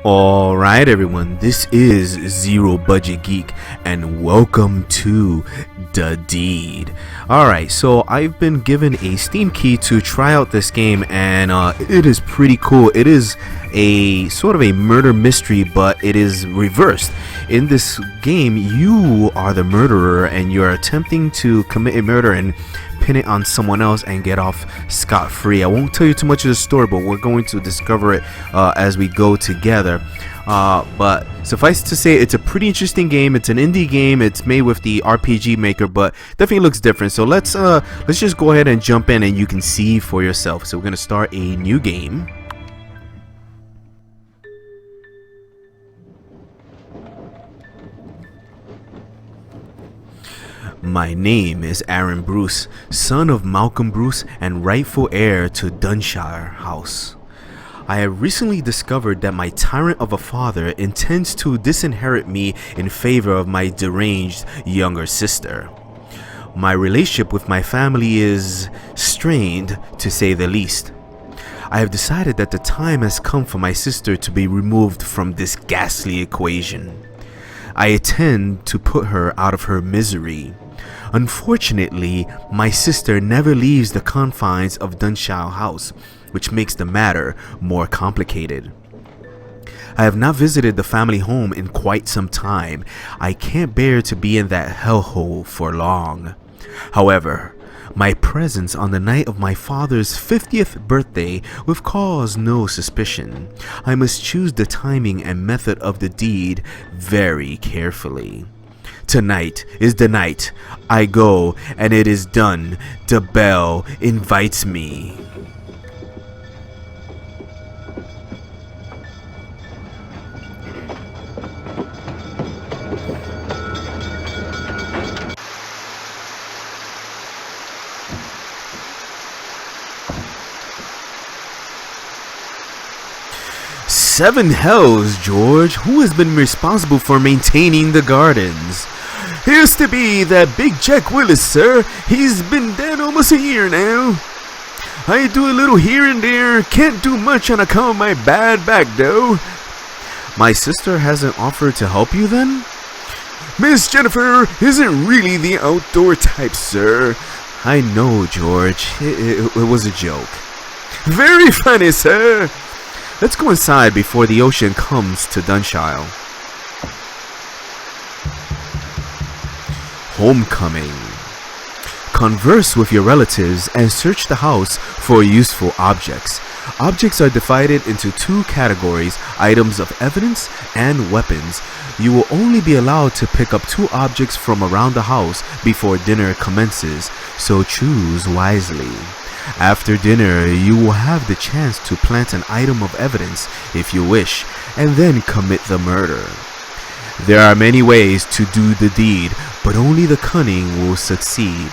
Alright everyone, this is Zero Budget Geek and welcome to The Deed. Alright, so I've been given a Steam key to try out this game and it is pretty cool. It is a sort of a murder mystery, but it is reversed. In this game, you are the murderer and you're attempting to commit a murder and pin it on someone else and get off scot-free. I won't tell you too much of the story, but we're going to discover it as we go together. But suffice to say, it's a pretty interesting game. It's an indie game. It's made with the RPG maker, but definitely looks different. So let's just go ahead and jump in and you can see for yourself. So we're gonna start a new game. My name is Arran Bruce, son of Malcolm Bruce and rightful heir to Dunshiel House. I have recently discovered that my tyrant of a father intends to disinherit me in favor of my deranged younger sister. My relationship with my family is strained, to say the least. I have decided that the time has come for my sister to be removed from this ghastly equation. I intend to put her out of her misery. Unfortunately, my sister never leaves the confines of Dunshiel House, which makes the matter more complicated. I have not visited the family home in quite some time. I can't bear to be in that hellhole for long. However, my presence on the night of my father's 50th birthday will cause no suspicion. I must choose the timing and method of the deed very carefully. Tonight is the night. I go and it is done. The bell invites me. Seven hells, George. Who has been responsible for maintaining the gardens? Used to be that big Jack Willis, sir. He's been dead almost a year now. I do a little here and there. Can't do much on account of my bad back, though. My sister hasn't offered to help you, then? Miss Jennifer isn't really the outdoor type, sir. I know, George. It was a joke. Very funny, sir. Let's go inside before the ocean comes to Dunshiel. Homecoming. Converse with your relatives and search the house for useful objects. Objects are divided into two categories: items of evidence and weapons. You will only be allowed to pick up 2 objects from around the house before dinner commences, so choose wisely. After dinner, you will have the chance to plant an item of evidence if you wish, and then commit the murder. There are many ways to do the deed, but only the cunning will succeed.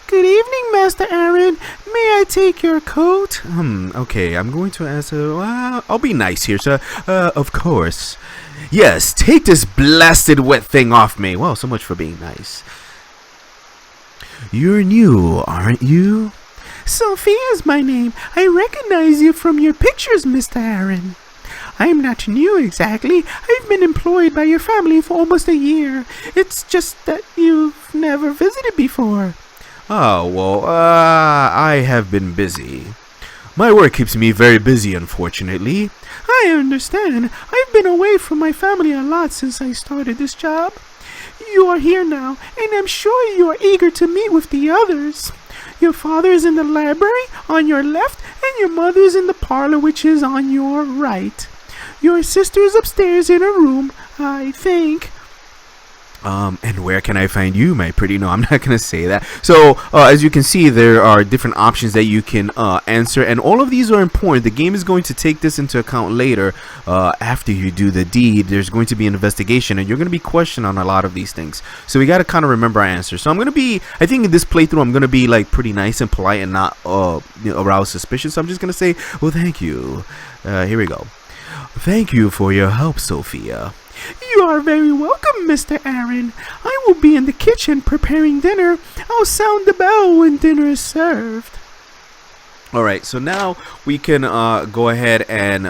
Good evening, Master Arran. May I take your coat? Okay, I'm going to answer. I'll be nice here, sir. Of course. Yes, take this blasted wet thing off me. Well, so much for being nice. You're new, aren't you? Sophia's my name. I recognize you from your pictures, Mr. Arran. I'm not new exactly. I've been employed by your family for almost a year. It's just that you've never visited before. Oh, well, I have been busy. My work keeps me very busy, unfortunately. I understand. I've been away from my family a lot since I started this job. You are here now, and I'm sure you are eager to meet with the others. Your father is in the library on your left, and your mother is in the parlor, which is on your right. Your sister is upstairs in her room, I think. And where can I find you, my pretty? No, I'm not gonna say that. So, as you can see, there are different options that you can answer, and all of these are important. The game is going to take this into account later. After you do the deed, there's going to be an investigation, and you're going to be questioned on a lot of these things. So we got to kind of remember our answers. So I think in this playthrough, I'm going to be like pretty nice and polite and not arouse suspicion. So I'm just going to say, well, thank you. Here we go. Thank you for your help, Sophia. You are very welcome, Mr. Arran. I will be in the kitchen preparing dinner. I'll sound the bell when dinner is served. Alright, so now we can go ahead and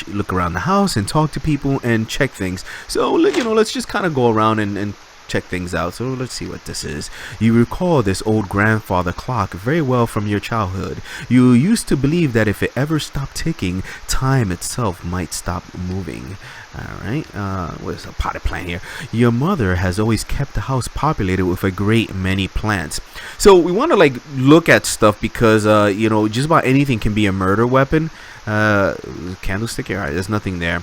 look around the house and talk to people and check things. So, let's just kind of go around and check things out. So let's see what this is. You recall this old grandfather clock very well from your childhood. You used to believe that if it ever stopped ticking, time itself might stop moving. Alright, what is a potted plant here? Your mother has always kept the house populated with a great many plants. So we want to like look at stuff because just about anything can be a murder weapon. Candlestick here. Alright, there's nothing there.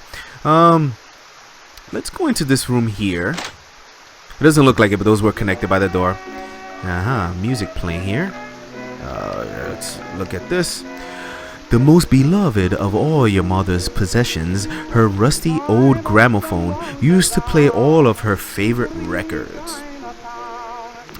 Let's go into this room here. It doesn't look like it, but those were connected by the door. Music playing here. Let's look at this. The most beloved of all your mother's possessions, her rusty old gramophone used to play all of her favorite records.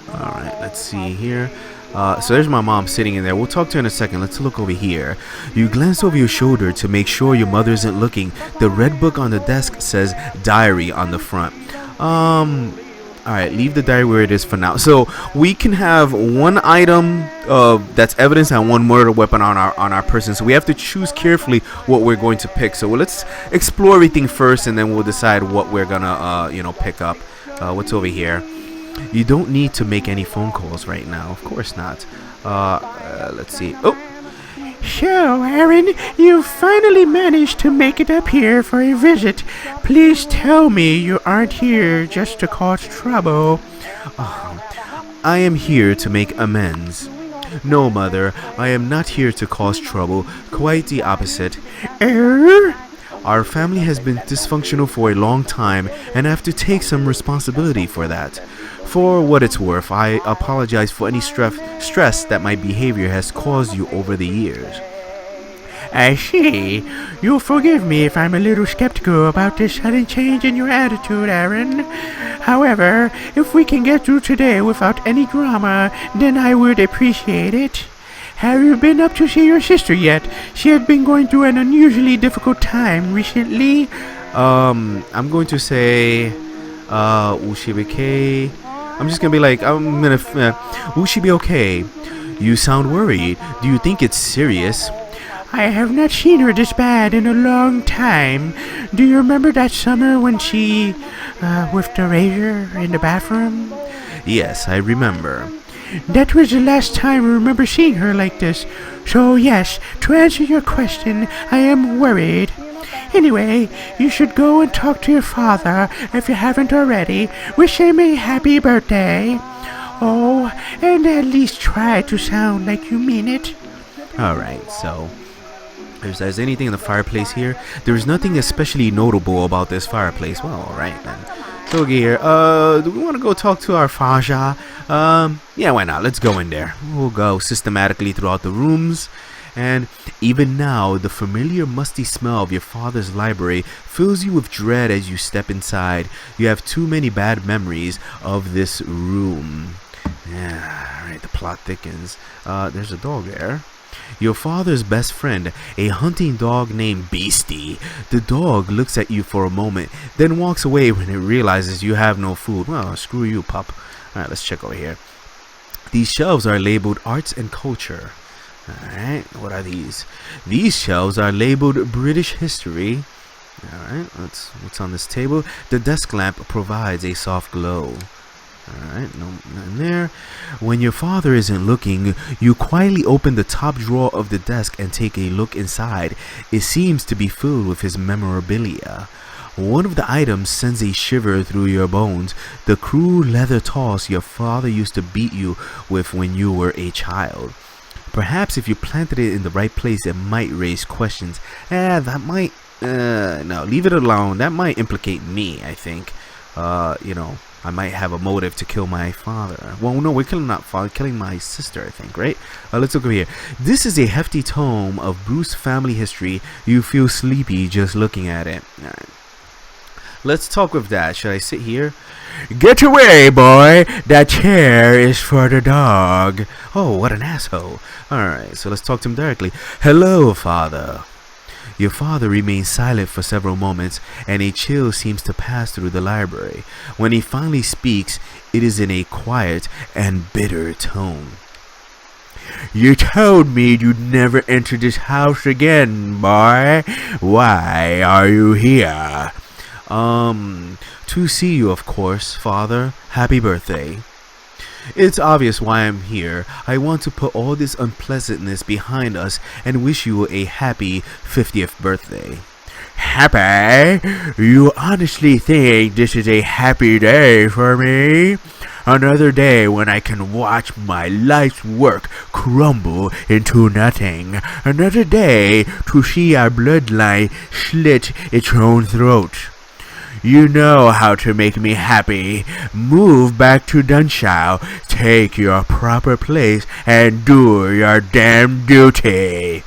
Alright, let's see here. So there's my mom sitting in there. We'll talk to her in a second. Let's look over here. You glance over your shoulder to make sure your mother isn't looking. The red book on the desk says diary on the front. Alright, leave the diary where it is for now. So we can have one item that's evidence and one murder weapon on our person. So we have to choose carefully what we're going to pick. So let's explore everything first, and then we'll decide what we're gonna pick up. What's over here? You don't need to make any phone calls right now. Of course not. Let's see. Oh. So, Arran, you've finally managed to make it up here for a visit. Please tell me you aren't here just to cause trouble. I am here to make amends. No, Mother, I am not here to cause trouble. Quite the opposite. Our family has been dysfunctional for a long time, and I have to take some responsibility for that. For what it's worth, I apologize for any stress that my behavior has caused you over the years. I see. You'll forgive me if I'm a little skeptical about this sudden change in your attitude, Arran. However, if we can get through today without any drama, then I would appreciate it. Have you been up to see your sister yet? She has been going through an unusually difficult time recently. I'm going to say, will she be okay? I'm just gonna be like, will she be okay? You sound worried. Do you think it's serious? I have not seen her this bad in a long time. Do you remember that summer when she, with the razor in the bathroom? Yes, I remember. That was the last time I remember seeing her like this. So yes, to answer your question, I am worried. Anyway, you should go and talk to your father if you haven't already. Wish him a happy birthday. Oh, and at least try to sound like you mean it. Alright, so if there's anything in the fireplace here, there's nothing especially notable about this fireplace. Well, alright then. So here, do we want to go talk to our Faja? Yeah, why not? Let's go in there. We'll go systematically throughout the rooms. And even now, the familiar musty smell of your father's library fills you with dread as you step inside. You have too many bad memories of this room. Yeah, alright, the plot thickens. There's a dog there. Your father's best friend, a hunting dog named Beastie. The dog looks at you for a moment, then walks away when it realizes you have no food. Well, screw you, pup. Alright, let's check over here. These shelves are labeled Arts and Culture. Alright, what are these? These shelves are labeled British History. Alright, what's on this table? The desk lamp provides a soft glow. Alright, nothing there. When your father isn't looking, you quietly open the top drawer of the desk and take a look inside. It seems to be filled with his memorabilia. One of the items sends a shiver through your bones. The crude leather toss your father used to beat you with when you were a child. Perhaps if you planted it in the right place, it might raise questions. That might, no, leave it alone. That might implicate me, I think. I might have a motive to kill my father. Well, no, we're killing not father, killing my sister, I think, right? Let's look over here. This is a hefty tome of Bruce family history. You feel sleepy just looking at it. All right. Let's talk with that. Should I sit here? Get away, boy! That chair is for the dog. Oh, what an asshole. Alright, so let's talk to him directly. Hello, father. Your father remains silent for several moments, and a chill seems to pass through the library. When he finally speaks, it is in a quiet and bitter tone. You told me you'd never enter this house again, boy. Why are you here? To see you, of course, Father. Happy birthday. It's obvious why I'm here. I want to put all this unpleasantness behind us and wish you a happy 50th birthday. Happy? You honestly think this is a happy day for me? Another day when I can watch my life's work crumble into nothing. Another day to see our bloodline slit its own throat. You know how to make me happy. Move back to Dunshiel, take your proper place, and do your damn duty.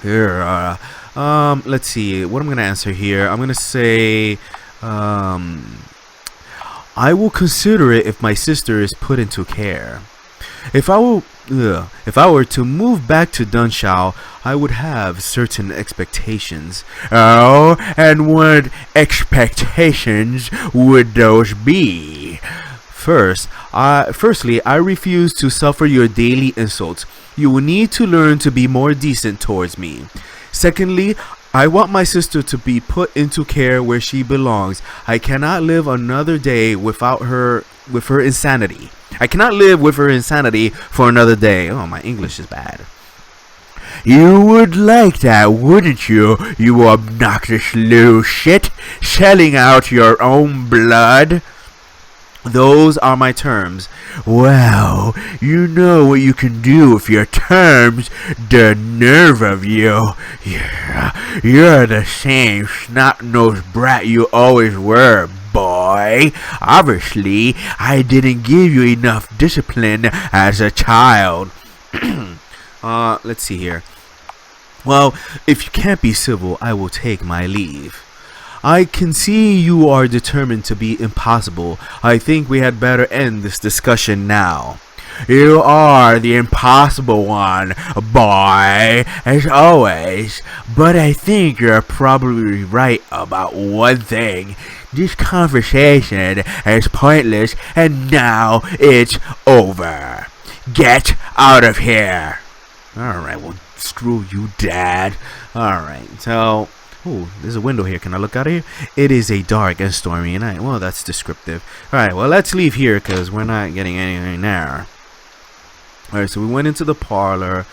Here, let's see. What I'm gonna answer here. I'm gonna say, I will consider it if my sister is put into care. If I were to move back to Dunshiel, I would have certain expectations. Oh, and what expectations would those be? Firstly, I refuse to suffer your daily insults. You will need to learn to be more decent towards me. Secondly, I want my sister to be put into care where she belongs. I cannot live another day with her insanity. I cannot live with her insanity for another day. Oh, my English is bad. You would like that, wouldn't you, you obnoxious little shit? Selling out your own blood? Those are my terms. Well, you know what you can do with your terms. The nerve of you. You're the same snot-nosed brat you always were, boy. Obviously, I didn't give you enough discipline as a child. Let's see here. Well, if you can't be civil, I will take my leave. I can see you are determined to be impossible. I think we had better end this discussion now. You are the impossible one, boy, as always. But I think you're probably right about one thing. This conversation is pointless, and now it's over. Get out of here. Alright, well, screw you, Dad. Alright, so... Oh, there's a window here. Can I look out of here? It is a dark and stormy night. Well, that's descriptive. Alright, well, let's leave here because we're not getting anything there. Alright, so we went into the parlor.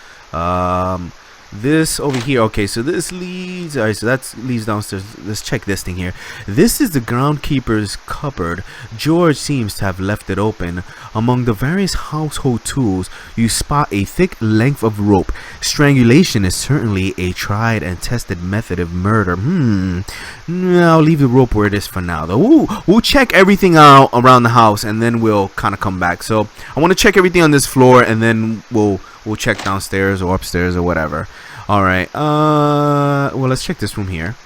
This over here. Okay, so this leads... Alright, so that leads downstairs. Let's check this thing here. This is the groundkeeper's cupboard. George seems to have left it open. Among the various household tools, you spot a thick length of rope. Strangulation is certainly a tried and tested method of murder. I'll leave the rope where it is for now, though. We'll check everything out around the house, and then we'll kind of come back. So I want to check everything on this floor, and then we'll check downstairs or upstairs or whatever. Alright, well, let's check this room here.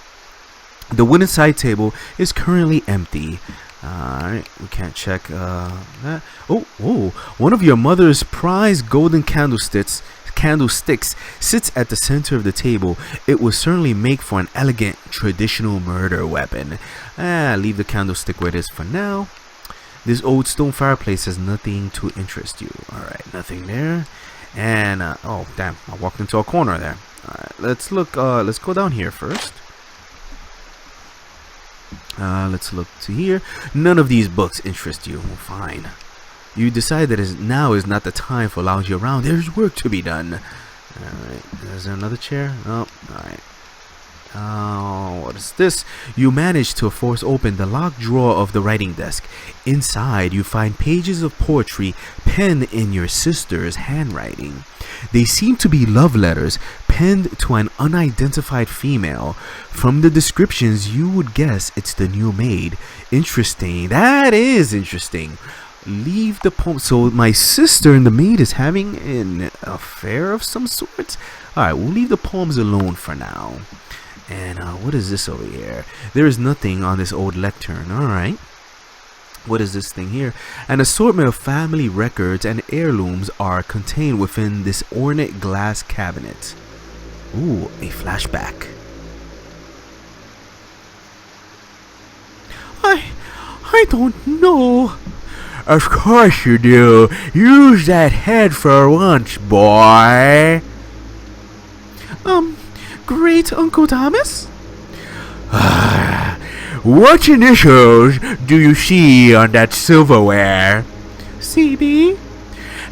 The wooden side table is currently empty. Alright, we can't check that. Oh, one of your mother's prized golden candlesticks sits at the center of the table. It will certainly make for an elegant traditional murder weapon. Leave the candlestick where it is for now. This old stone fireplace has nothing to interest you. Alright, nothing there. And oh damn, I walked into a corner there. Alright, let's look, let's go down here first. Let's look to here. None of these books interest you. Well, fine. You decide that now is not the time for lounging around. There's work to be done. Alright, is there another chair? Oh, alright. What is this? You manage to force open the locked drawer of the writing desk. Inside, you find pages of poetry penned in your sister's handwriting. They seem to be love letters penned to an unidentified female. From the descriptions, you would guess it's the new maid. Interesting. That is interesting. Leave the poem. So my sister and the maid is having an affair of some sort? Alright, we'll leave the poems alone for now. And what is this over here? There is nothing on this old lectern. Alright. What is this thing here? An assortment of family records and heirlooms are contained within this ornate glass cabinet. Ooh, a flashback. I don't know. Of course you do. Use that head for once, boy. Great Uncle Thomas? What initials do you see on that silverware? CB?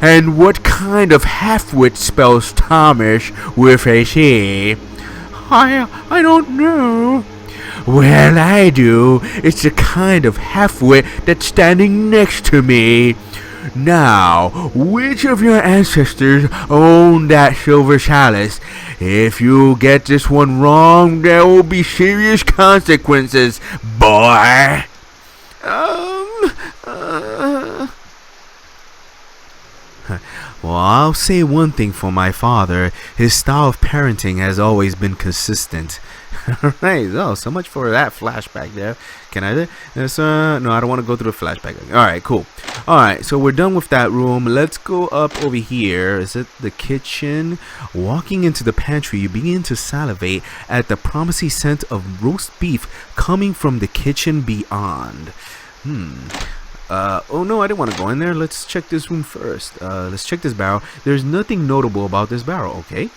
And what kind of half-wit spells Thomas with a C? I don't know. Well, I do. It's the kind of half-wit that's standing next to me. Now, which of your ancestors owned that silver chalice? If you get this one wrong, there will be serious consequences, boy. Well, I'll say one thing for my father. His style of parenting has always been consistent. Alright, so much for that flashback there. Can I do this? No, I don't want to go through the flashback. Alright, cool. Alright, so we're done with that room. Let's go up over here. Is it the kitchen? Walking into the pantry, you begin to salivate at the promising scent of roast beef coming from the kitchen beyond. Oh no, I didn't want to go in there. Let's check this room first. Let's check this barrel. There's nothing notable about this barrel, okay?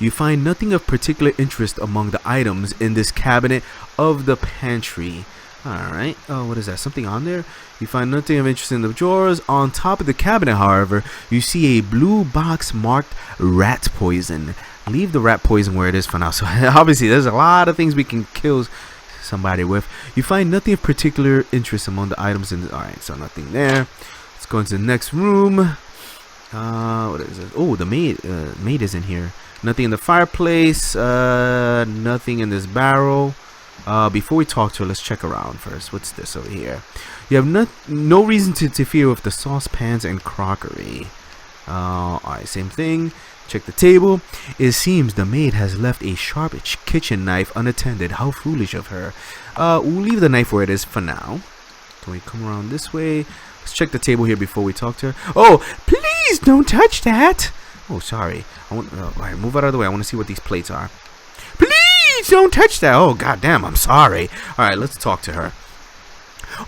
You find nothing of particular interest among the items in this cabinet of the pantry. Alright, oh, what is that? Something on there? You find nothing of interest in the drawers. On top of the cabinet, however, you see a blue box marked rat poison. Leave the rat poison where it is for now. So obviously there's a lot of things we can kill somebody with. You find nothing of particular interest among the items in the... Alright, so nothing there. Let's go into the next room. What is it? Oh, the maid is in here. Nothing in the fireplace. Nothing in this barrel. Before we talk to her, let's check around first. What's this over here? You have no reason to interfere with the saucepans and crockery. Alright, same thing. Check the table. It seems the maid has left a sharp kitchen knife unattended. How foolish of her. We'll leave the knife where it is for now. Can we come around this way? Let's check the table here before we talk to her. Oh, please don't touch that. Oh, sorry. Alright, move out of the way. I want to see what these plates are. Please don't touch that. Oh, goddamn, I'm sorry. Alright, let's talk to her.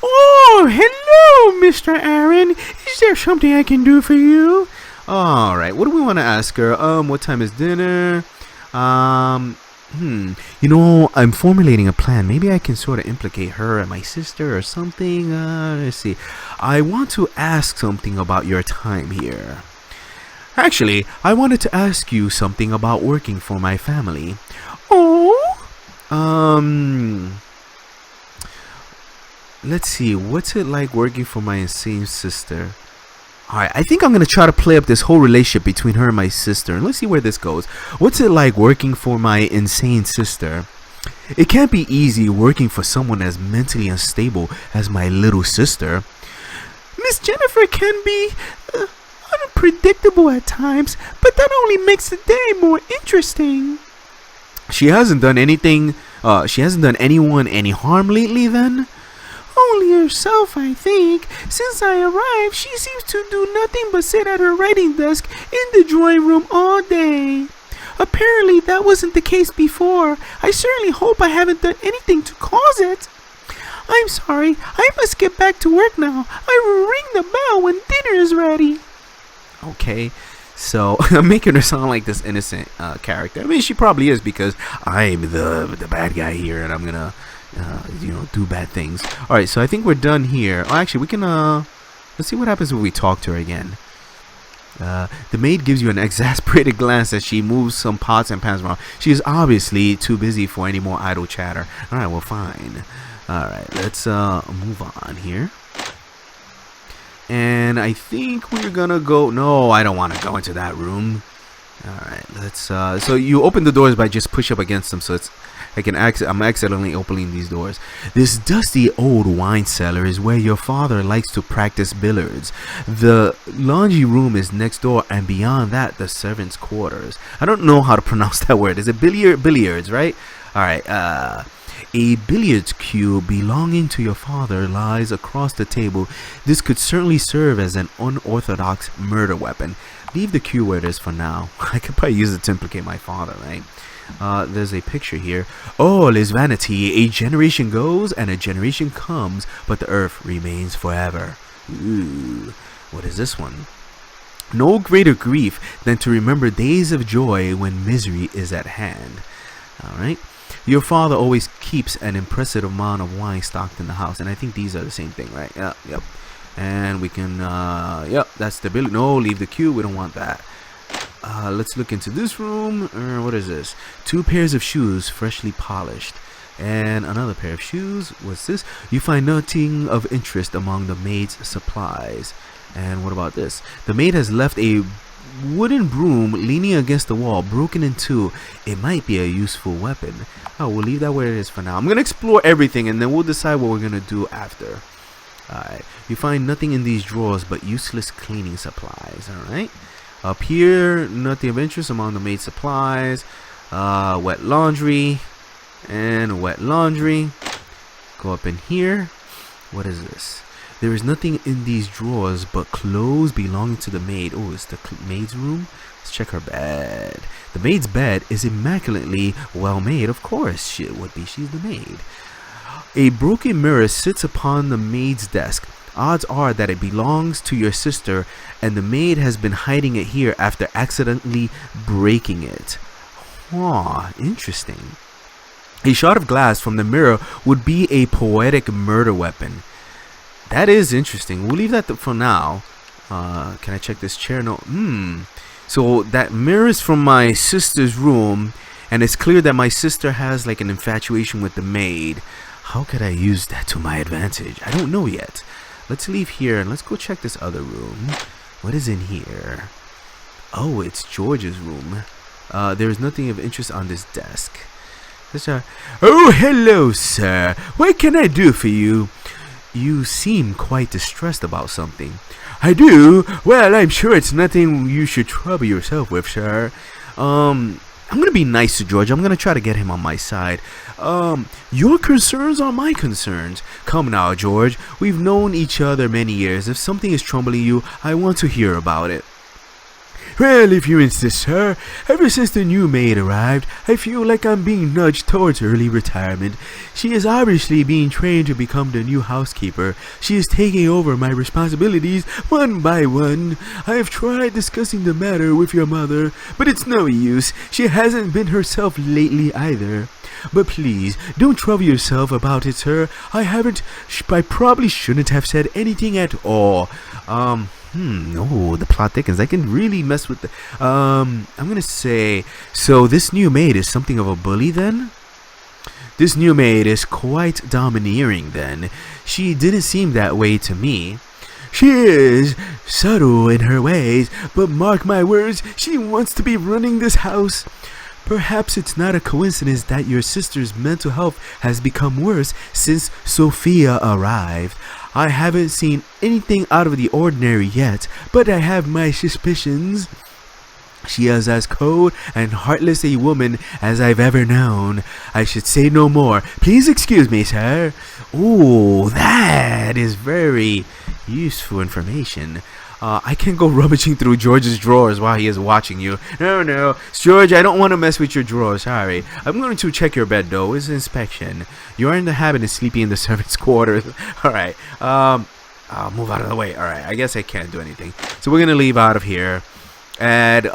Oh, hello, Mr. Arran. Is there something I can do for you? Alright, what do we want to ask her? What time is dinner? You know, I'm formulating a plan. Maybe I can sort of implicate her and my sister or something. Let's see. I want to ask something about your time here. Actually, I wanted to ask you something about working for my family. Oh? Let's see. What's it like working for my insane sister? Alright, I think I'm going to try to play up this whole relationship between her and my sister. And let's see where this goes. What's it like working for my insane sister? It can't be easy working for someone as mentally unstable as my little sister. Miss Jennifer can be unpredictable at times, but that only makes the day more interesting. She hasn't done anything, she hasn't done anyone any harm lately then? Only herself, I think. Since I arrived, she seems to do nothing but sit at her writing desk in the drawing room all day. Apparently, that wasn't the case before. I certainly hope I haven't done anything to cause it. I'm sorry. I must get back to work now. I will ring the bell when dinner is ready. Okay, so I'm making her sound like this innocent character. I mean, she probably is because I'm the bad guy here, and I'm gonna do bad things. All right, so I think we're done here. Oh, actually, we can let's see what happens when we talk to her again. The maid gives you an exasperated glance as she moves some pots and pans around. She is obviously too busy for any more idle chatter. All right, well, fine. All right, let's move on here. And I think we're gonna go. No, I don't want to go into that room. All right, let's. So you open the doors by just push up against them, so it's. I'm accidentally opening these doors. This dusty old wine cellar is where your father likes to practice billiards. The laundry room is next door, and beyond that, the servants' quarters. I don't know how to pronounce that word. Is it billiards, right? All right. A billiards cue belonging to your father lies across the table. This could certainly serve as an unorthodox murder weapon. Leave the cue where it is for now. I could probably use it to implicate my father, right? There's a picture here. All is vanity. A generation goes and a generation comes, but the earth remains forever. Ooh, what is this one? No greater grief than to remember days of joy when misery is at hand. All right. Your father always keeps an impressive amount of wine stocked in the house, and I think these are the same thing, right? Yep. And we can, yep, that's stability. No, leave the queue. We don't want that. Let's look into this room. What is this? 2 pairs of shoes, freshly polished, and another pair of shoes. What's this? You find nothing of interest among the maid's supplies. And what about this? The maid has left a wooden broom leaning against the wall, broken in 2. It might be a useful weapon. Oh, we'll leave that where it is for now. I'm gonna explore everything, and then we'll decide what we're gonna do after. Alright, you find nothing in these drawers but useless cleaning supplies. Alright, up here, nothing of interest among the maid's supplies. Wet laundry and wet laundry. Go up in here. What is this? There is nothing in these drawers but clothes belonging to the maid. Oh, it's the maid's room. Let's check her bed. The maid's bed is immaculately well made. Of course it would be. She's the maid. A broken mirror sits upon the maid's desk. Odds are that it belongs to your sister, and the maid has been hiding it here after accidentally breaking it. Interesting. A shard of glass from the mirror would be a poetic murder weapon. That is interesting. We'll leave that for now. Can I check this chair? No. So that mirror is from my sister's room, and it's clear that my sister has like an infatuation with the maid. How could I use that to my advantage? I don't know yet. Let's leave here and let's go check this other room. What is in here? Oh, it's George's room. There's nothing of interest on this desk. Oh, hello, sir. What can I do for you? You seem quite distressed about something. I do? Well, I'm sure it's nothing you should trouble yourself with, sir. I'm gonna be nice to George. I'm gonna try to get him on my side. Your concerns are my concerns. Come now, George. We've known each other many years. If something is troubling you, I want to hear about it. Well, if you insist, sir, ever since the new maid arrived, I feel like I'm being nudged towards early retirement. She is obviously being trained to become the new housekeeper. She is taking over my responsibilities one by one. I have tried discussing the matter with your mother, but it's no use. She hasn't been herself lately either. But please, don't trouble yourself about it, sir. I probably shouldn't have said anything at all. Oh, the plot thickens. I can really mess with the... I'm gonna say... So this new maid is something of a bully then? This new maid is quite domineering then. She didn't seem that way to me. She is subtle in her ways, but mark my words, she wants to be running this house. Perhaps it's not a coincidence that your sister's mental health has become worse since Sophia arrived. I haven't seen anything out of the ordinary yet, but I have my suspicions. She is as cold and heartless a woman as I've ever known. I should say no more. Please excuse me, sir. Oh, that is very useful information. I can't go rummaging through George's drawers while he is watching you. No, George, I don't want to mess with your drawers. Sorry. I'm going to check your bed, though. It's an inspection. You are in the habit of sleeping in the servants' quarters. Alright. I'll move out of the way. Alright, I guess I can't do anything. So we're going to leave out of here. And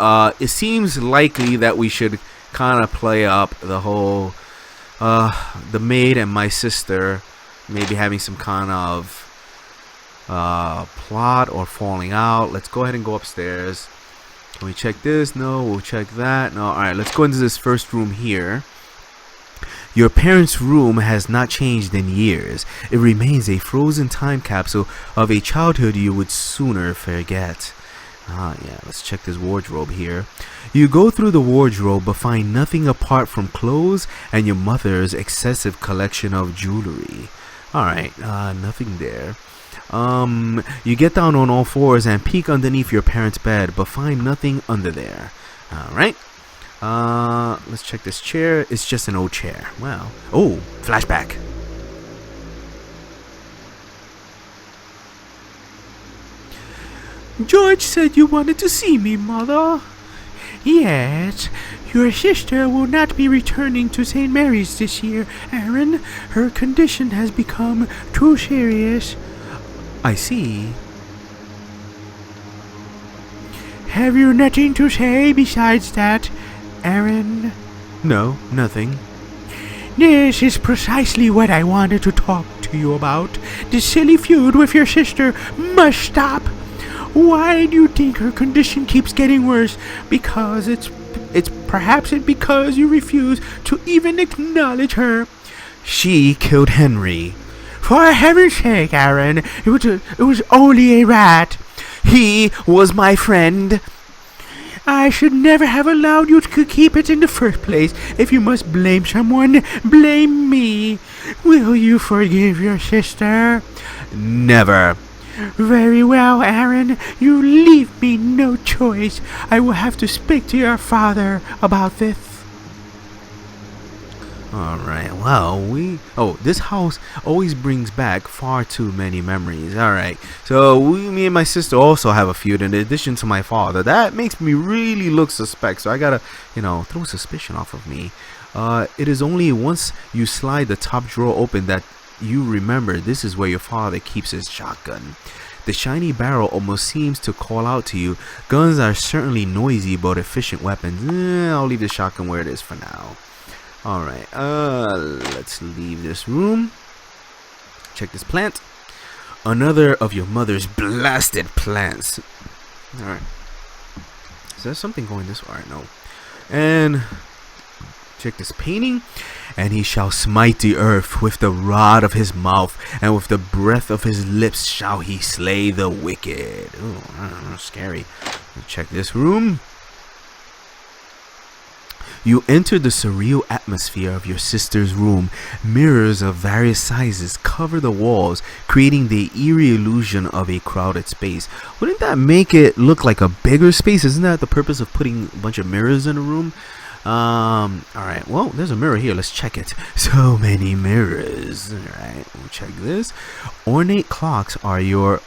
it seems likely that we should kind of play up the whole... the maid and my sister maybe having some kind of... plot or falling out. Let's go ahead and go upstairs. Can we check this? No. We'll check that. No. Alright, let's go into this first room here. Your parents' room has not changed in years. It remains a frozen time capsule of a childhood you would sooner forget. Yeah, let's check this wardrobe here. You go through the wardrobe but find nothing apart from clothes and your mother's excessive collection of jewelry. Alright, nothing there. You get down on all fours and peek underneath your parents' bed, but find nothing under there. Alright. Let's check this chair. It's just an old chair. Wow. Oh, flashback. George said you wanted to see me, Mother. Yes, your sister will not be returning to St. Mary's this year, Arran. Her condition has become too serious. I see. Have you nothing to say besides that, Arran? No, nothing. This is precisely what I wanted to talk to you about. The silly feud with your sister must stop. Why do you think her condition keeps getting worse? Because it's perhaps because you refuse to even acknowledge her. She killed Henry. For heaven's sake, Arran, it was only a rat. He was my friend. I should never have allowed you to keep it in the first place. If you must blame someone, blame me. Will you forgive your sister? Never. Very well, Arran. You leave me no choice. I will have to speak to your father about this. Alright, well, this house always brings back far too many memories. Alright, so me and my sister also have a feud in addition to my father. That makes me really look suspect, so I gotta, throw suspicion off of me. It is only once you slide the top drawer open that you remember this is where your father keeps his shotgun. The shiny barrel almost seems to call out to you. Guns are certainly noisy but efficient weapons. I'll leave the shotgun where it is for now. Alright, let's leave this room. Check this plant. Another of your mother's blasted plants. Alright. Is there something going this way? No. And check this painting. And he shall smite the earth with the rod of his mouth, and with the breath of his lips shall he slay the wicked. Ooh, scary. Check this room. You enter the surreal atmosphere of your sister's room. Mirrors of various sizes cover the walls, creating the eerie illusion of a crowded space. Wouldn't that make it look like a bigger space? Isn't that the purpose of putting a bunch of mirrors in a room? Alright, well, there's a mirror here. Let's check it. So many mirrors. Alright, we'll check this. Ornate clocks are your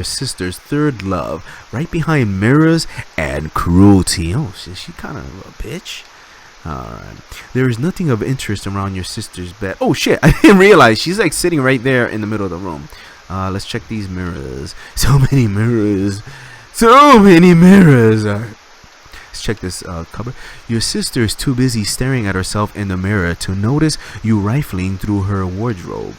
sister's third love, right behind mirrors and cruelty. Oh, she kind of a bitch. Alright. There is nothing of interest around your sister's bed. Oh shit, I didn't realize she's like sitting right there in the middle of the room. Let's check these mirrors. So many mirrors. So many mirrors. Let's check this cupboard. Your sister is too busy staring at herself in the mirror to notice you rifling through her wardrobe.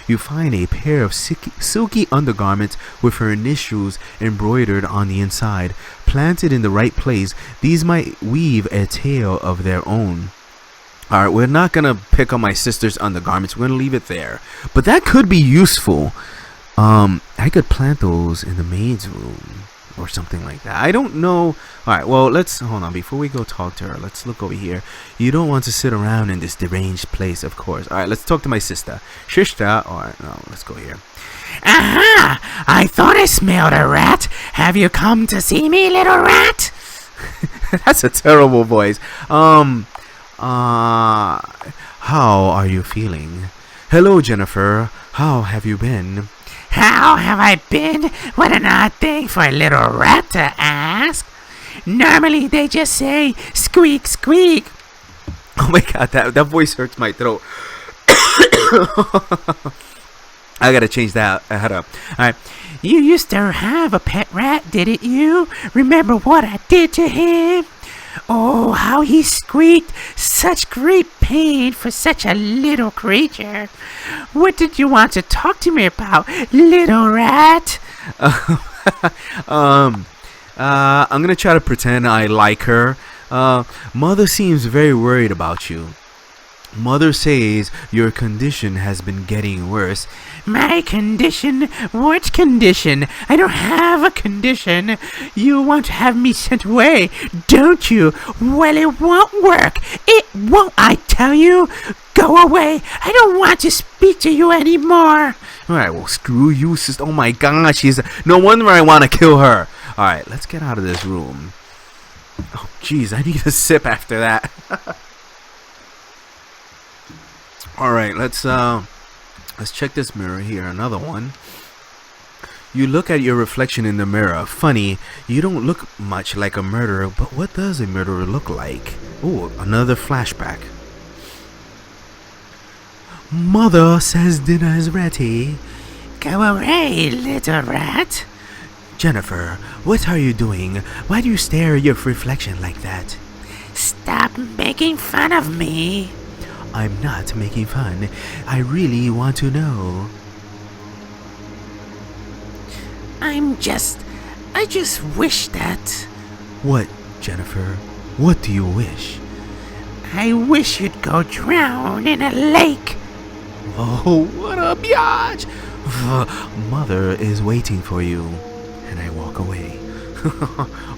You find a pair of silky undergarments with her initials embroidered on the inside. Planted in the right place, these might weave a tale of their own. Alright, we're not gonna pick on my sister's undergarments. We're gonna leave it there. But that could be useful. I could plant those in the maid's room or something like that. I don't know. Alright, well, let's hold on. Before we go talk to her, let's look over here. You don't want to sit around in this deranged place, of course. Alright, let's talk to my sister. Sister. Alright, no, let's go here. Aha! I thought I smelled a rat. Have you come to see me, little rat? That's a terrible voice. How are you feeling? Hello, Jennifer. How have you been? How have I been? What an odd thing for a little rat to ask. Normally they just say, squeak, squeak. Oh my god, that voice hurts my throat. I gotta change that. Hold up. Alright. You used to have a pet rat, didn't you? Remember what I did to him? Oh, how he squeaked. Such great pain for such a little creature. What did you want to talk to me about, little rat? I'm gonna try to pretend I like her. Mother seems very worried about you. Mother says your condition has been getting worse. My condition? What condition? I don't have a condition. You want to have me sent away, don't you? Well, it won't work. It won't, I tell you. Go away. I don't want to speak to you anymore. Alright, well, screw you, sister. Oh my gosh, no wonder I want to kill her. Alright, let's get out of this room. Oh, jeez, I need a sip after that. Alright, let's check this mirror here. Another one. You look at your reflection in the mirror. Funny, you don't look much like a murderer, but what does a murderer look like? Oh, another flashback. Mother says dinner is ready. Go away, little rat. Jennifer, what are you doing? Why do you stare at your reflection like that? Stop making fun of me. I'm not making fun. I really want to know. I just wish that. What, Jennifer? What do you wish? I wish you'd go drown in a lake. Oh, what a biatch! Mother is waiting for you. And I walk away.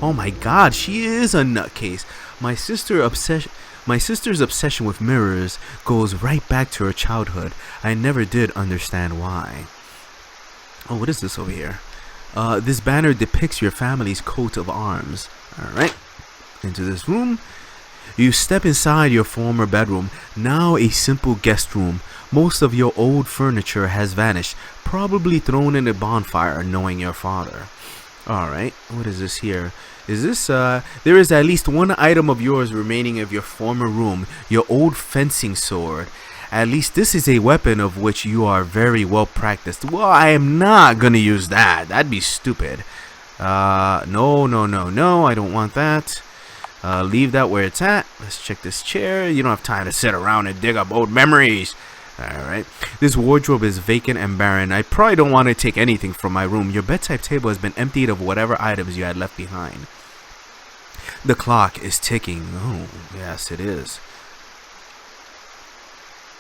Oh my god, she is a nutcase. My sister's obsession with mirrors goes right back to her childhood. I never did understand why. Oh, what is this over here? This banner depicts your family's coat of arms. Alright. Into this room. You step inside your former bedroom, now a simple guest room. Most of your old furniture has vanished, probably thrown in a bonfire, knowing your father. Alright, what is this here? Is this, there is at least one item of yours remaining of your former room, your old fencing sword. At least this is a weapon of which you are very well practiced. Well, I am not gonna use that. That'd be stupid. No, I don't want that. Leave that where it's at. Let's check this chair. You don't have time to sit around and dig up old memories. Alright. This wardrobe is vacant and barren. I probably don't want to take anything from my room. Your bedside table has been emptied of whatever items you had left behind. The clock is ticking. Oh, yes, it is.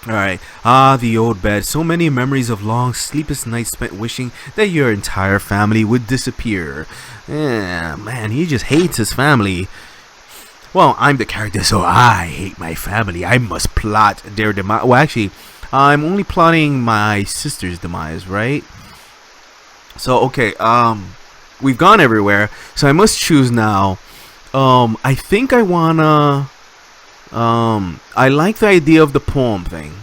Alright. Ah, the old bed. So many memories of long, sleepless nights spent wishing that your entire family would disappear. Yeah, man, he just hates his family. Well, I'm the character, so I hate my family. I must plot their demise. Well, actually, I'm only plotting my sister's demise, right? So, okay, we've gone everywhere, so I must choose now. I think I wanna, I like the idea of the poem thing.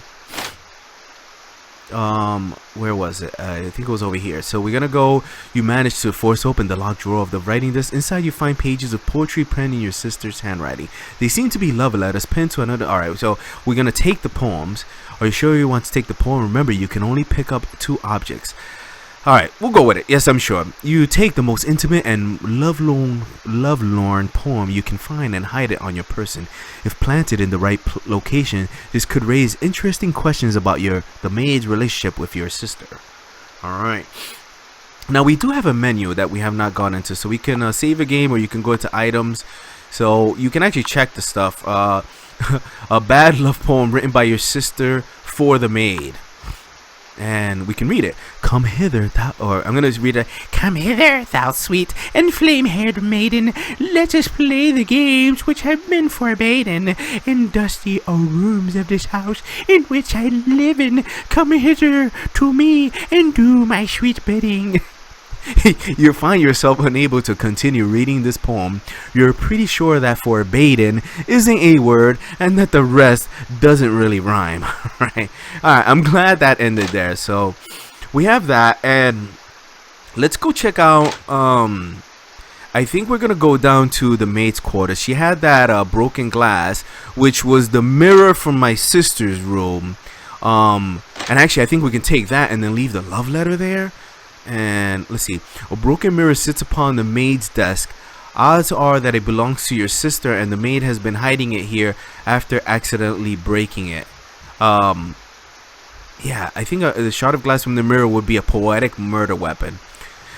Where was it? I think it was over here. So we're gonna go. You managed to force open the locked drawer of the writing desk. Inside you find pages of poetry penned in your sister's handwriting. They seem to be love letters penned to another. Alright, so we're gonna take the poems. Are you sure you want to take the poem? Remember, you can only pick up 2 objects. Alright, we'll go with it. Yes, I'm sure. You take the most intimate and lovelorn poem you can find and hide it on your person. If planted in the right location, this could raise interesting questions about the maid's relationship with your sister. Alright. Now, we do have a menu that we have not gone into, so we can save a game, or you can go into items. So, you can actually check the stuff. A bad love poem written by your sister for the maid. And we can read it. Come hither, thou, or I'm gonna read it. Come hither, thou sweet and flame-haired maiden. Let us play the games which have been forbidden in dusty rooms of this house in which I live in. Come hither to me and do my sweet bidding. You find yourself unable to continue reading this poem. You're pretty sure that forbidden isn't a word and that the rest doesn't really rhyme. Right? Alright, I'm glad that ended there. So we have that, and let's go check out I think we're gonna go down to the maid's quarters. She had that broken glass, which was the mirror from my sister's room. And actually I think we can take that and then leave the love letter there. And let's see, a broken mirror sits upon the maid's desk. Odds are that it belongs to your sister, and the maid has been hiding it here after accidentally breaking it. Yeah, I think the shard of glass from the mirror would be a poetic murder weapon.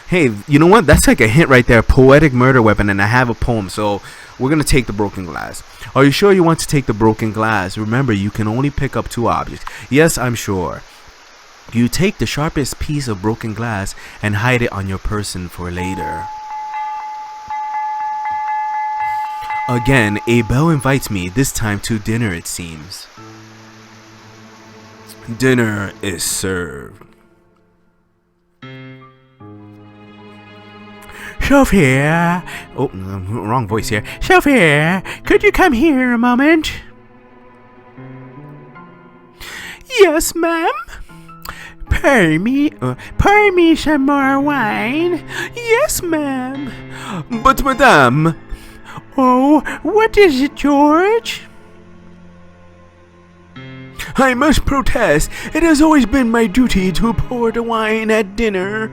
Hey, you know what? That's like a hint right there. Poetic murder weapon, and I have a poem, so we're gonna take the broken glass. Are you sure you want to take the broken glass? Remember, you can only pick up 2 objects. Yes, I'm sure. You take the sharpest piece of broken glass and hide it on your person for later. Again, a bell invites me, this time to dinner it seems. Dinner is served. Sophia! Oh, wrong voice here. Sophia, could you come here a moment? Yes, ma'am? pour me some more wine. Yes, ma'am. But madame... Oh, what is it, George? I must protest. It has always been my duty to pour the wine at dinner.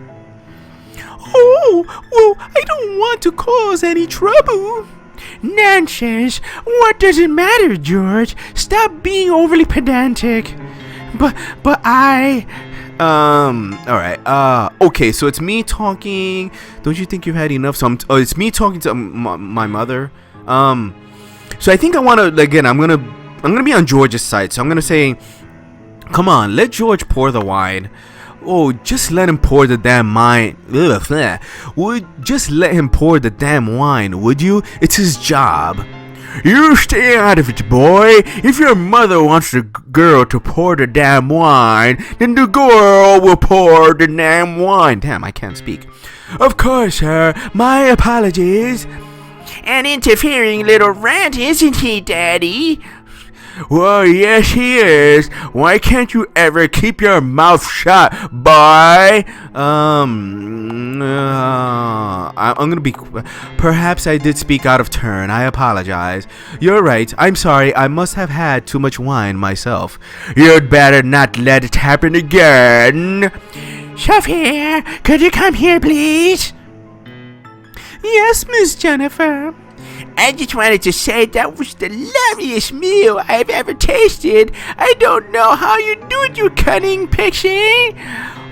Oh, well, I don't want to cause any trouble. Nonsense. What does it matter, George? Stop being overly pedantic. But I... Alright, okay, so it's me talking. Don't you think you've had enough? So it's me talking to my mother. So I think I want to, again, I'm gonna be on George's side. So I'm gonna say, come on, let George pour the wine. Oh, just let him pour the damn wine. Just let him pour the damn wine, would you? It's his job. You stay out of it, boy. If your mother wants the girl to pour the damn wine, then the girl will pour the damn wine. Damn, I can't speak. Of course, sir. My apologies. An interfering little rat, isn't he, Daddy? Well, yes, he is. Why can't you ever keep your mouth shut, boy? I'm gonna be... Perhaps I did speak out of turn. I apologize. You're right. I'm sorry. I must have had too much wine myself. You'd better not let it happen again. Chauffeur, could you come here, please? Yes, Miss Jennifer. I just wanted to say that was the loveliest meal I've ever tasted. I don't know how you do it, you cunning pixie.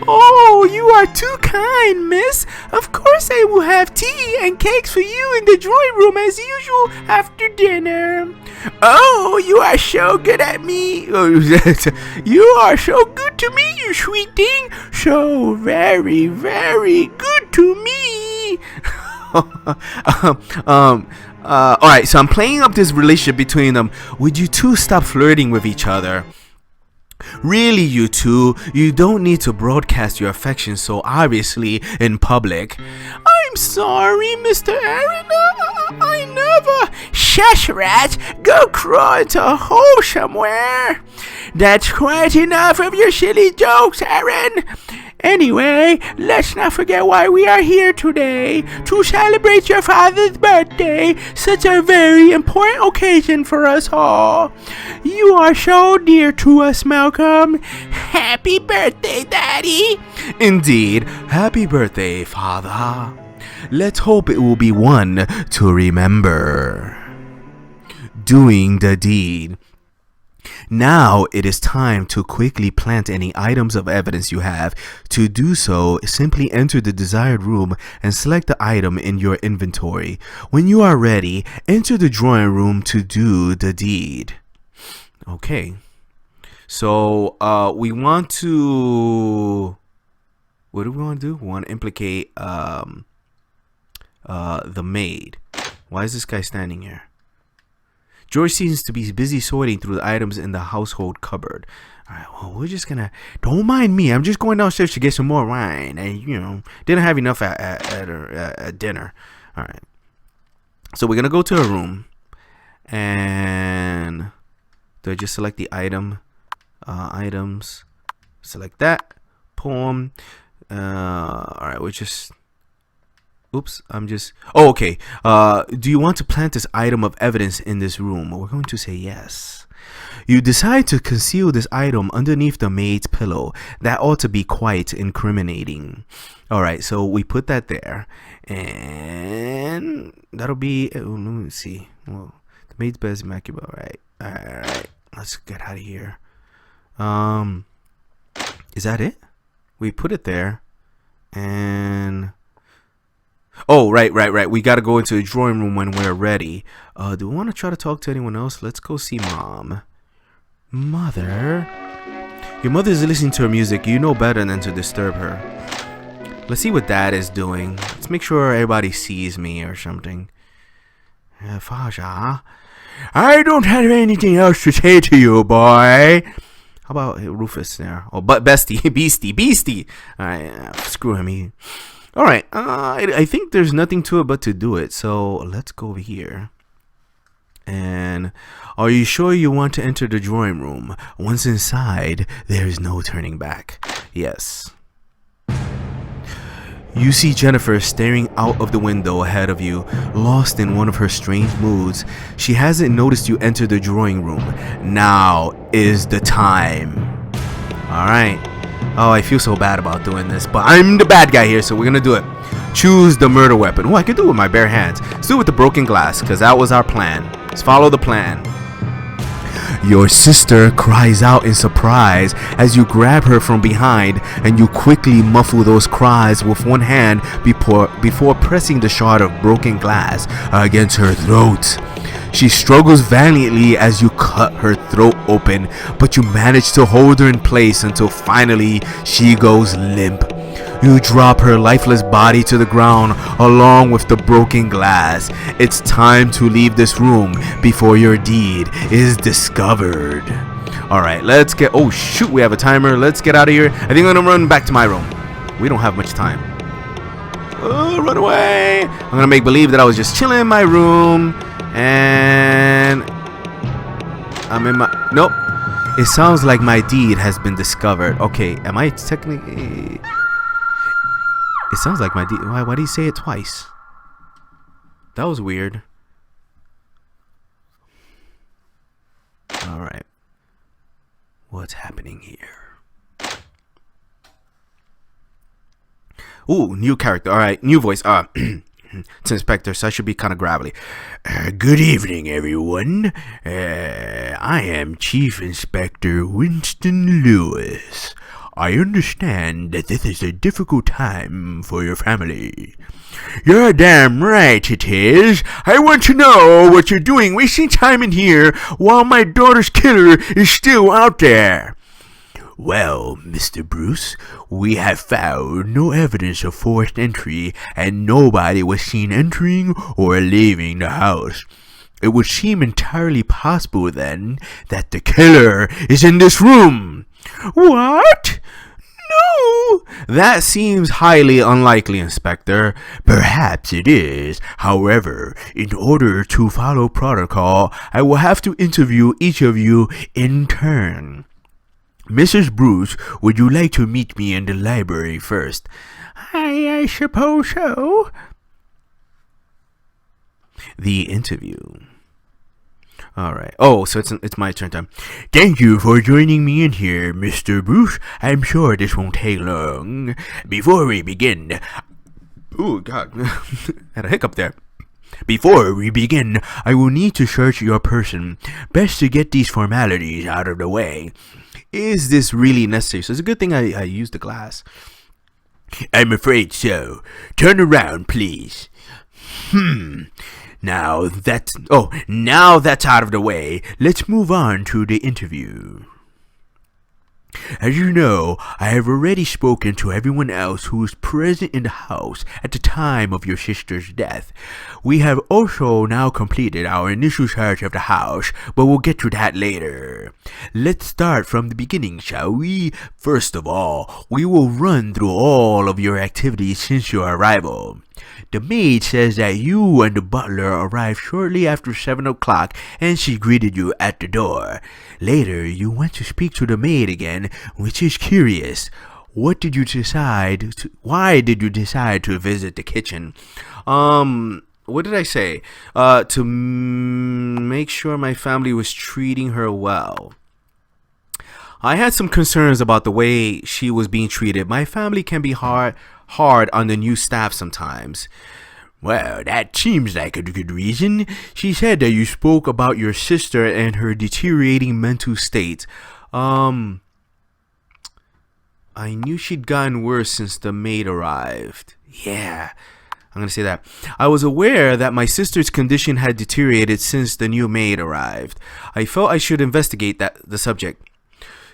Oh, you are too kind, miss. Of course I will have tea and cakes for you in the drawing room as usual after dinner. Oh, you are so good at me. You are so good to me, you sweet thing. So very, very good to me. Alright, so I'm playing up this relationship between them. Would you two stop flirting with each other? Really, you two, you don't need to broadcast your affection so obviously in public. I'm sorry, Mr. Arran. I never... Shush, rat. Go crawl into a hole somewhere. That's quite enough of your silly jokes, Arran. Anyway, let's not forget why we are here today. To celebrate your father's birthday. Such a very important occasion for us all. You are so dear to us, Malcolm. Happy birthday, Daddy. Indeed. Happy birthday, Father. Let's hope it will be one to remember. Doing the deed. Now it is time to quickly plant any items of evidence you have. To do so, simply enter the desired room and select the item in your inventory. When you are ready, enter the drawing room to do the deed. Okay. So, we want to... What do we want to do? We want to implicate, the maid. Why is this guy standing here? George seems to be busy sorting through the items in the household cupboard. Alright, well, we're just gonna... Don't mind me. I'm just going downstairs to get some more wine. And, you know, didn't have enough at dinner. Alright. So we're gonna go to a room. And... do I just select the item? Items. Select that. Poem. Alright, we're just... Oops, I'm just... Oh, okay. Do you want to plant this item of evidence in this room? We're going to say yes. You decide to conceal this item underneath the maid's pillow. That ought to be quite incriminating. Alright, so we put that there. And that'll be... let me see. Well, the maid's bed is immaculate. Alright. Let's get out of here. Is that it? We put it there. And... oh, right. We got to go into the drawing room when we're ready. Do we want to try to talk to anyone else? Let's go see Mom. Mother? Your mother is listening to her music. You know better than to disturb her. Let's see what Dad is doing. Let's make sure everybody sees me or something. Faja? I don't have anything else to say to you, boy. How about Rufus there? Oh, but Beastie. Alright, screw him. Alright, I think there's nothing to it but to do it. So let's go over here. And are you sure you want to enter the drawing room? Once inside, there is no turning back. Yes. You see Jennifer staring out of the window ahead of you, lost in one of her strange moods. She hasn't noticed you enter the drawing room. Now is the time. Alright. Oh, I feel so bad about doing this, but I'm the bad guy here, so we're gonna do it. Choose the murder weapon. Oh, I can do it with my bare hands. Let's do it with the broken glass, because that was our plan. Let's follow the plan. Your sister cries out in surprise as you grab her from behind, and you quickly muffle those cries with one hand before pressing the shard of broken glass against her throat. She struggles valiantly as you cut her throat open, but you manage to hold her in place until finally she goes limp. You drop her lifeless body to the ground along with the broken glass. It's time to leave this room before your deed is discovered. Alright, let's get... Oh shoot, we have a timer. Let's get out of here. I think I'm gonna run back to my room. We don't have much time. Oh, run away. I'm gonna make believe that I was just chilling in my room. And... I'm in my... Nope. It sounds like my deed has been discovered. Okay, am I technically... It sounds like my deed... Why do you say it twice? That was weird. Alright. What's happening here? Ooh, new character. Alright, new voice. It's Inspector, so I should be kind of gravelly. Good evening, everyone. I am Chief Inspector Winston Lewis. I understand that this is a difficult time for your family. You're damn right it is. I want to know what you're doing wasting time in here while my daughter's killer is still out there. Well, Mr. Bruce, we have found no evidence of forced entry, and nobody was seen entering or leaving the house. It would seem entirely possible, then, that the killer is in this room. What? No! That seems highly unlikely, Inspector. Perhaps it is. However, in order to follow protocol, I will have to interview each of you in turn. Mrs. Bruce, would you like to meet me in the library first? I suppose so. The interview. Alright. Oh, so it's my turn time. Thank you for joining me in here, Mr. Bruce. I'm sure this won't take long. Before we begin... Ooh, God. Had a hiccup there. Before we begin, I will need to search your person. Best to get these formalities out of the way. Is this really necessary? So it's a good thing I used the glass. I'm afraid so. Turn around, please. Now that's out of the way, let's move on to the interview. As you know, I have already spoken to everyone else who was present in the house at the time of your sister's death. We have also now completed our initial search of the house, but we'll get to that later. Let's start from the beginning, shall we? First of all, we will run through all of your activities since your arrival. The maid says that you and the butler arrived shortly after 7 o'clock and she greeted you at the door. Later, you went to speak to the maid again, which is curious. Why did you decide to visit the kitchen? What did I say? To make sure my family was treating her well. I had some concerns about the way she was being treated. My family can be hard on the new staff sometimes. Well, that seems like a good reason. She said that you spoke about your sister and her deteriorating mental state. I knew she'd gotten worse since the maid arrived. Yeah, I'm gonna say that. I was aware that my sister's condition had deteriorated since the new maid arrived. I felt I should investigate the subject.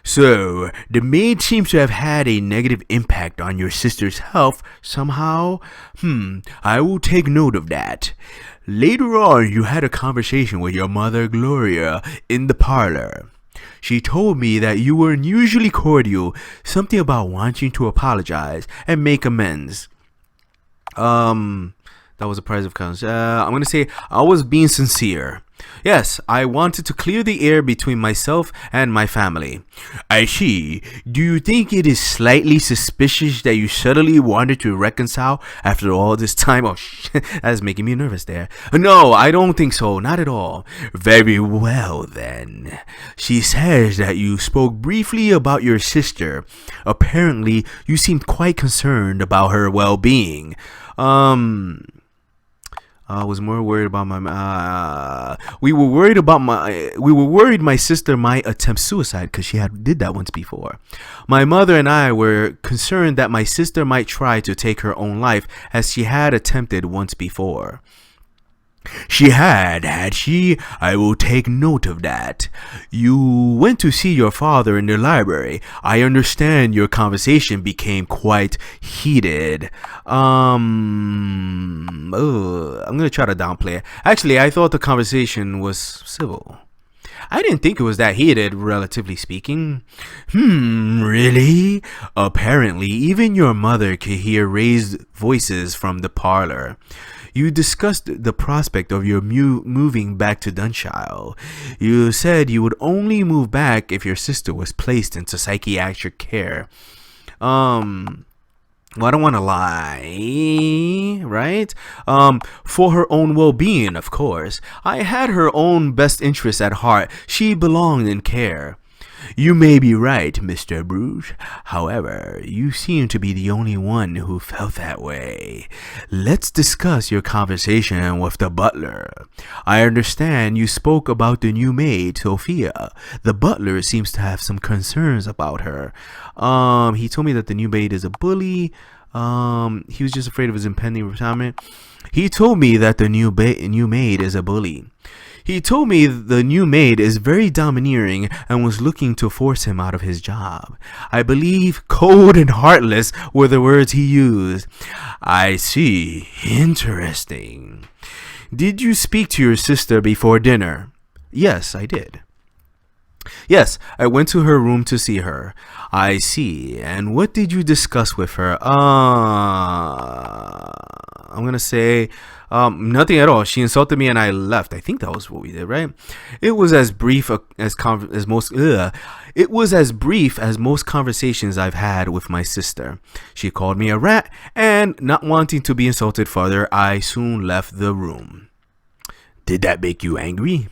So, the maid seems to have had a negative impact on your sister's health somehow. I will take note of that. Later on, you had a conversation with your mother, Gloria, in the parlor. She told me that you were unusually cordial, something about wanting to apologize and make amends. That That was a price of conscience. I'm gonna say I was being sincere. Yes, I wanted to clear the air between myself and my family. I see. Do you think it is slightly suspicious that you suddenly wanted to reconcile after all this time? Oh, that is making me nervous there. No, I don't think so. Not at all. Very well, then. She says that you spoke briefly about your sister. Apparently, you seemed quite concerned about her well-being. I was more worried about we were worried my sister might attempt suicide because she did that once before. My mother and I were concerned that my sister might try to take her own life as she had attempted once before. She had she? I will take note of that. You went to see your father in the library. I understand your conversation became quite heated. I'm gonna try to downplay it. Actually, I thought the conversation was civil. I didn't think it was that heated, relatively speaking. Really? Apparently, even your mother could hear raised voices from the parlor. You discussed the prospect of your moving back to Dunshiel. You said you would only move back if your sister was placed into psychiatric care. Well, I don't want to lie, right? For her own well-being, of course. I had her own best interests at heart. She belonged in care. You may be right, Mr. Bruce. However, you seem to be the only one who felt that way. Let's discuss your conversation with the butler. I understand you spoke about the new maid, Sophia. The butler seems to have some concerns about her. He told me that the new maid is a bully. He was just afraid of his impending retirement. He told me that the new maid is a bully. He told me the new maid is very domineering and was looking to force him out of his job. I believe cold and heartless were the words he used. I see. Interesting. Did you speak to your sister before dinner? Yes, I did. Yes, I went to her room to see her. I see. And what did you discuss with her? I'm gonna say nothing at all. She insulted me and I left. I think that was what we did, right? It was as brief as most conversations I've had with my sister. She called me a rat, and not wanting to be insulted further, I soon left the room. Did that make you angry?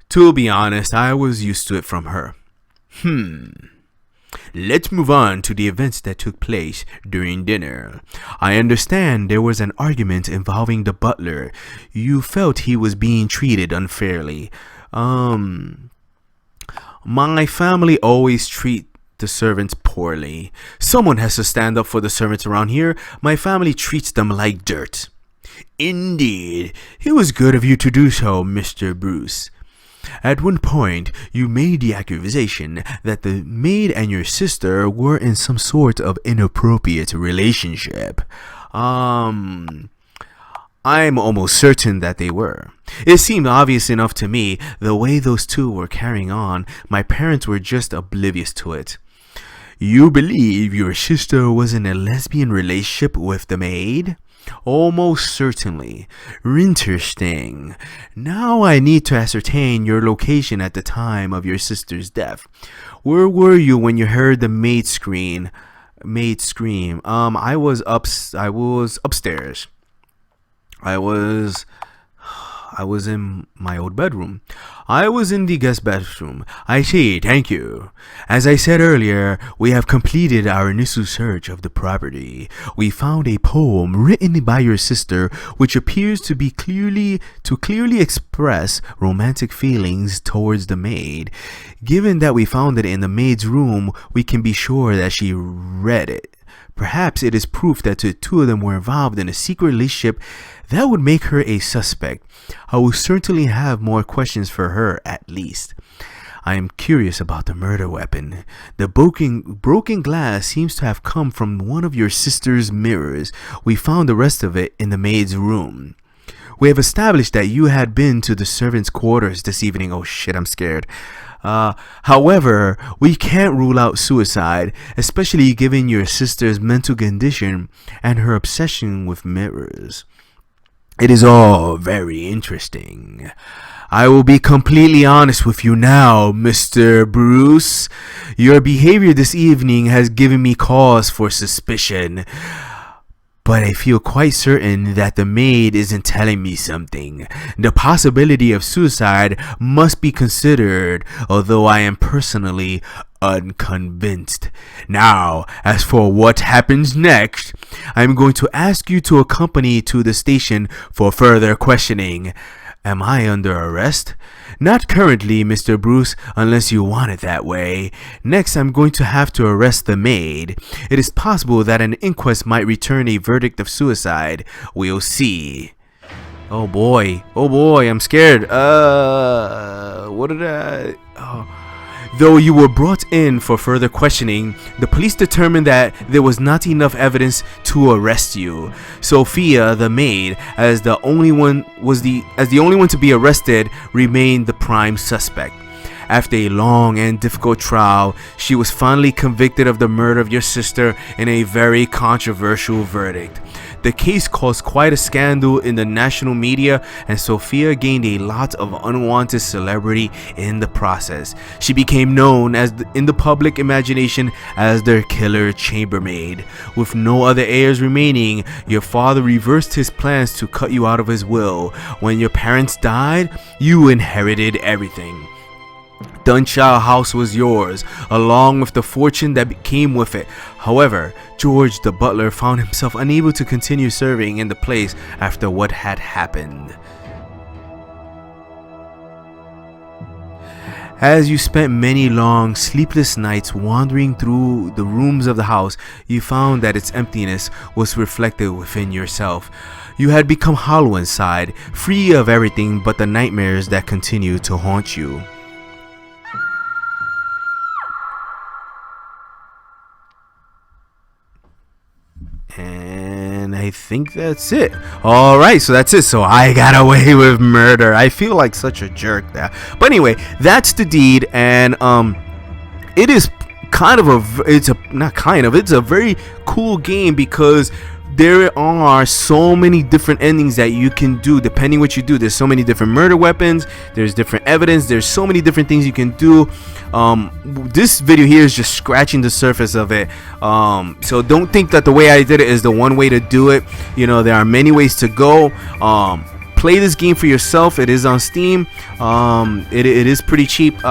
To be honest, I was used to it from her. Let's move on to the events that took place during dinner. I understand there was an argument involving the butler. You felt he was being treated unfairly. My family always treat the servants poorly. Someone has to stand up for the servants around here. My family treats them like dirt. Indeed. It was good of you to do so, Mr. Bruce. At one point, you made the accusation that the maid and your sister were in some sort of inappropriate relationship. I'm almost certain that they were. It seemed obvious enough to me the way those two were carrying on. My parents were just oblivious to it. You believe your sister was in a lesbian relationship with the maid? Almost certainly. Interesting. Now I need to ascertain your location at the time of your sister's death. Where were you when you heard the maid scream? I was upstairs. I was in my old bedroom. I was in the guest bathroom. I see, thank you. As I said earlier, we have completed our initial search of the property. We found a poem written by your sister which appears to be clearly express romantic feelings towards the maid. Given that we found it in the maid's room, we can be sure that she read it. Perhaps it is proof that the two of them were involved in a secret relationship that would make her a suspect. I will certainly have more questions for her, at least. I am curious about the murder weapon. The broken glass seems to have come from one of your sister's mirrors. We found the rest of it in the maid's room. We have established that you had been to the servants' quarters this evening. Oh shit, I'm scared. However, we can't rule out suicide, especially given your sister's mental condition and her obsession with mirrors. It is all very interesting. I will be completely honest with you now, Mr. Bruce. Your behavior this evening has given me cause for suspicion. But I feel quite certain that the maid isn't telling me something. The possibility of suicide must be considered, although I am personally unconvinced. Now, as for what happens next, I'm going to ask you to accompany to the station for further questioning. Am I under arrest? Not currently, Mr. Bruce, unless you want it that way. Next, I'm going to have to arrest the maid. It is possible that an inquest might return a verdict of suicide. We'll see. Oh boy, I'm scared. What did I... Oh. Though you were brought in for further questioning, the police determined that there was not enough evidence to arrest you. Sophia, the maid, as the only one to be arrested, remained the prime suspect. After a long and difficult trial, she was finally convicted of the murder of your sister in a very controversial verdict. The case caused quite a scandal in the national media, and Sophia gained a lot of unwanted celebrity in the process. She became known in the public imagination as their killer chambermaid. With no other heirs remaining, your father reversed his plans to cut you out of his will. When your parents died, you inherited everything. Dunshiel House was yours, along with the fortune that came with it. However, George the butler found himself unable to continue serving in the place after what had happened. As you spent many long, sleepless nights wandering through the rooms of the house, you found that its emptiness was reflected within yourself. You had become hollow inside, free of everything but the nightmares that continued to haunt you. And I think that's it. Alright, so that's it. So I got away with murder. I feel like such a jerk there. But anyway, that's the deed. And it is kind of it's a very cool game because there are so many different endings that you can do depending what you do. There's so many different murder weapons, there's different evidence, there's so many different things you can do. This video here is just scratching the surface of it, so don't think that the way I did it is the one way to do it. You know, there are many ways to go. Play this game for yourself. It is on Steam. It is pretty cheap.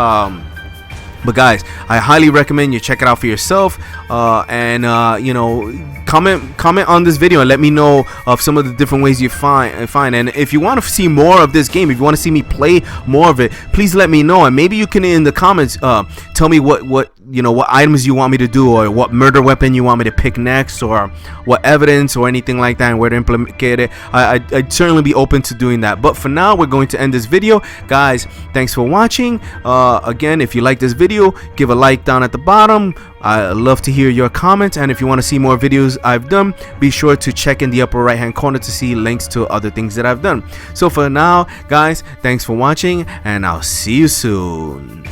But guys, I highly recommend you check it out for yourself, and you know, comment on this video and let me know of some of the different ways you find. And if you want to see more of this game, if you want to see me play more of it, please let me know, and maybe you can in the comments tell me what items you want me to do, or what murder weapon you want me to pick next, or what evidence or anything like that, and where to implement it. I'd certainly be open to doing that. But for now, we're going to end this video. Guys, thanks for watching. Again, if you like this video, give a like down at the bottom. I love to hear your comments, and if you want to see more videos I've done, be sure to check in the upper right hand corner to see links to other things that I've done. So for now, guys, thanks for watching, and I'll see you soon.